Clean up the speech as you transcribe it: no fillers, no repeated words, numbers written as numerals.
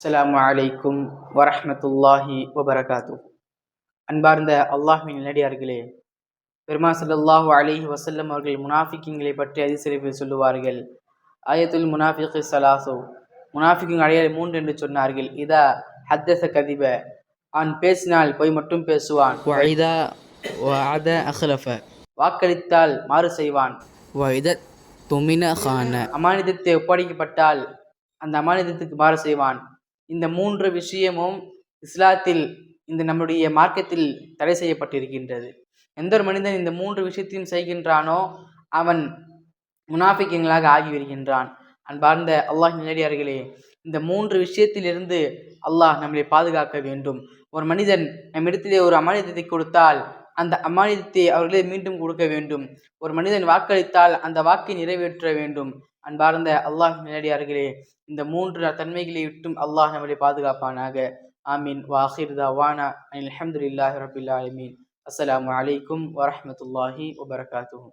அஸ்ஸலாமு அலைக்கும் வரஹ்மத்துல்லாஹி வபரகாத்து. அன்பார்ந்த அல்லாஹ்வின் நல்லடியார்களே, பெருமா ஸல்லல்லாஹு அலைஹி வஸல்லம் அவர்கள் முனாஃபிக்கீங்களை பற்றி ஹதீஸில் சொல்லுவார்கள். ஆயத்துல் முனாஃபிகி ஸலாஸு, முனாஃபிக்கின் அடையாளம் 3 என்று சொன்னார்கள். இதா ஹத்தஸ கதிப, அவன் பேசினால் போய் மட்டும் பேசுவான். وإذا وعد أخلف வாக்களித்தால் மாறு செய்வான். وإذا اؤتمن خان அமானிதத்தை ஒப்படைக்கப்பட்டால் அந்த அமானிதத்துக்கு மாறு செய்வான். இந்த 3 விஷயமும் இஸ்லாத்தில், இந்த நம்முடைய மார்க்கத்தில் தடை செய்யப்பட்டிருக்கின்றது. எந்த ஒரு மனிதன் இந்த 3 விஷயத்தையும் செய்கின்றானோ அவன் முனாஃபிக்கீங்களாக ஆகிவிடுகின்றான். அன்பார்ந்த அல்லாஹ் நல்லடியார்களே, இந்த 3 விஷயத்திலிருந்து அல்லாஹ் நம்மளை பாதுகாக்க வேண்டும். ஒரு மனிதன் நம்மிடத்திலே ஒரு அமானிதத்தை கொடுத்தால் அந்த அமானிதத்தை அவர்களே மீண்டும் கொடுக்க வேண்டும். ஒரு மனிதன் வாக்களித்தால் அந்த வாக்கை நிறைவேற்ற வேண்டும். அன்பார்ந்த அல்லாஹ் நல்லடியார்களே, இந்த 3 தன்மைகளை விட்டும் அல்லாஹ் நம்மளை பாதுகாப்பானாக. ஆமீன். வாஹிர் தவானா அல்ஹம்துலில்லாஹி ரப்பில் ஆலமீன். அஸ்ஸலாமு அலைக்கும் வரஹ்மத்துல்லாஹி வபரகாத்துஹு.